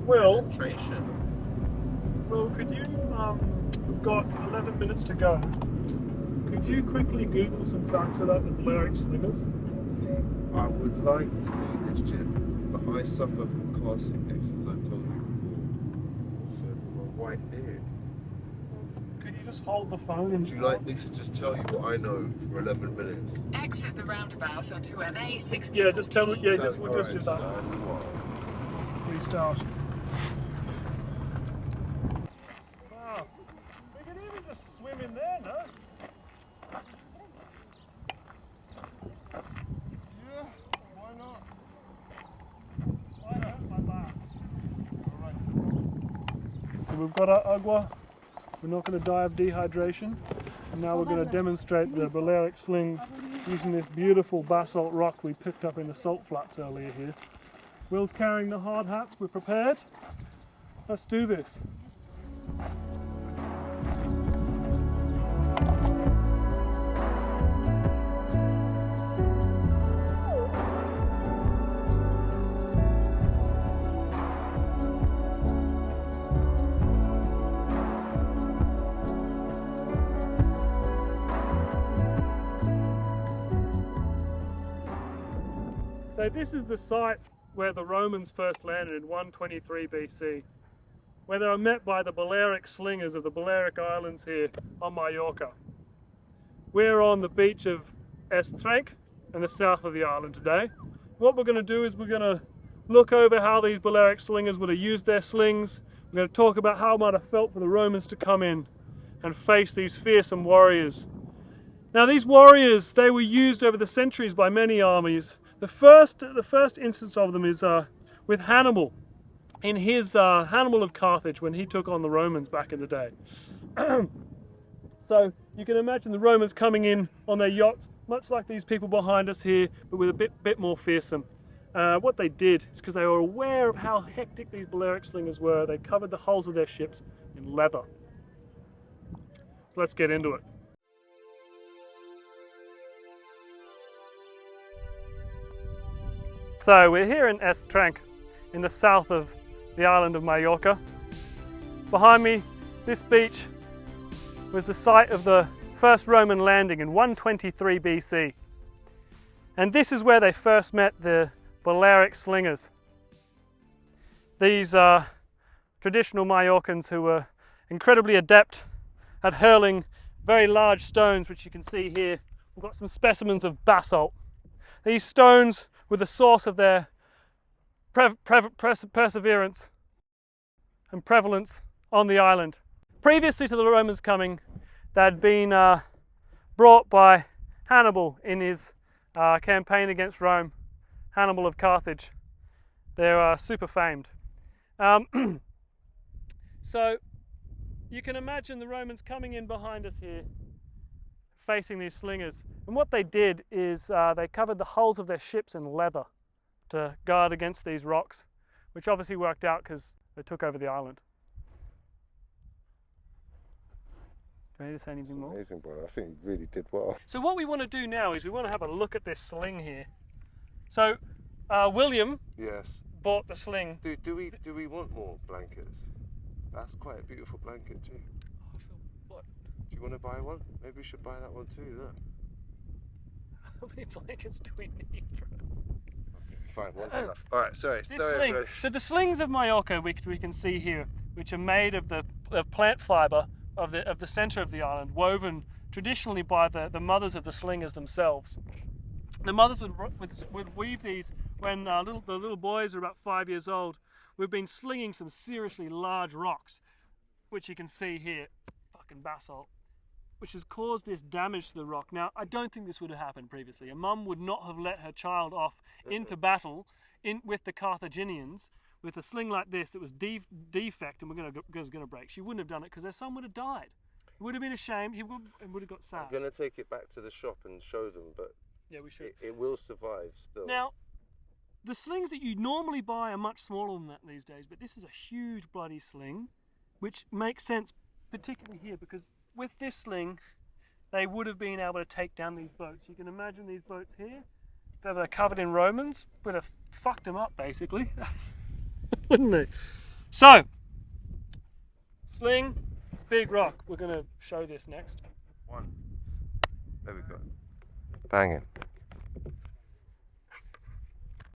Will, penetration. Will, could you, we've got 11 minutes to go. Could you quickly Google some facts about the Balearic Slingers? See, I would like to do this, Jim, but I suffer from car sickness, as I've told you before. Also, from a white beard. Could you just hold the phone and... Would you like me to just tell you what I know for 11 minutes? Exit the roundabout onto an A60. Yeah, just tell me, yeah, just, we'll just do that. Restart. Wow, we can even just swim in there, no? Yeah, why not? Why not like that? Alright. So we've got our agua. We're not going to die of dehydration. And now we're going to demonstrate the Balearic slings using this beautiful basalt rock we picked up in the salt flats earlier here. Will's carrying the hard hats. We're prepared. Let's do this. So this is the site where the Romans first landed in 123 BC, where they were met by the Balearic slingers of the Balearic Islands here on Mallorca. We're on the beach of Estrenc in the south of the island today. What we're going to do is we're going to look over how these Balearic slingers would have used their slings. We're going to talk about how it might have felt for the Romans to come in and face these fearsome warriors. Now these warriors, they were used over the centuries by many armies. The first instance of them is with Hannibal, in his Hannibal of Carthage, when he took on the Romans back in the day. So you can imagine the Romans coming in on their yachts, much like these people behind us here, but with a bit more fearsome. What they did is because they were aware of how hectic these Balearic slingers were, they covered the hulls of their ships in leather. So let's get into it. So we're here in Estrenc, in the south of the island of Mallorca. Behind me, this beach was the site of the first Roman landing in 123 BC. And this is where they first met the Balearic slingers. These are traditional Mallorcans who were incredibly adept at hurling very large stones, which you can see here. We've got some specimens of basalt. These stones were the source of their perseverance and prevalence on the island. Previously to the Romans coming, they'd been brought by Hannibal in his campaign against Rome, Hannibal of Carthage. They're super famed. So you can imagine the Romans coming in behind us here, facing these slingers. And what they did is they covered the hulls of their ships in leather to guard against these rocks, which obviously worked out because they took over the island. Do you need to say anything more? Amazing, bro. I think you really did well. So what we want to do now is we want to have a look at this sling here. So William Yes. bought the sling. Do we want more blankets? That's quite a beautiful blanket too. I feel what? Do you want to buy one? Maybe we should buy that one too. Look. How many blankets do we need, bro? Okay, fine. One's enough. All right. Sorry. This Sorry, sling. everybody. So the slings of Mallorca we can see here, which are made of the plant fibre of the centre of the island, woven traditionally by the mothers of the slingers themselves. The mothers would weave these when the little boys are about 5 years old. We've been slinging some seriously large rocks, which you can see here, fucking basalt, which has caused this damage to the rock. Now, I don't think this would have happened previously. A mum would not have let her child off into battle with the Carthaginians with a sling like this that was defect and was going to break. She wouldn't have done it because her son would have died. It would have been ashamed. He would have got sad. I'm gonna take it back to the shop and show them, but Yeah, we should. it will survive still. Now, the slings that you normally buy are much smaller than that these days, but this is a huge bloody sling, which makes sense particularly here because with this sling, they would have been able to take down these boats. You can imagine these boats here, if they were covered in Romans, would have fucked them up basically, wouldn't they? So, sling, big rock. We're going to show this next. One. There we go. Bang it.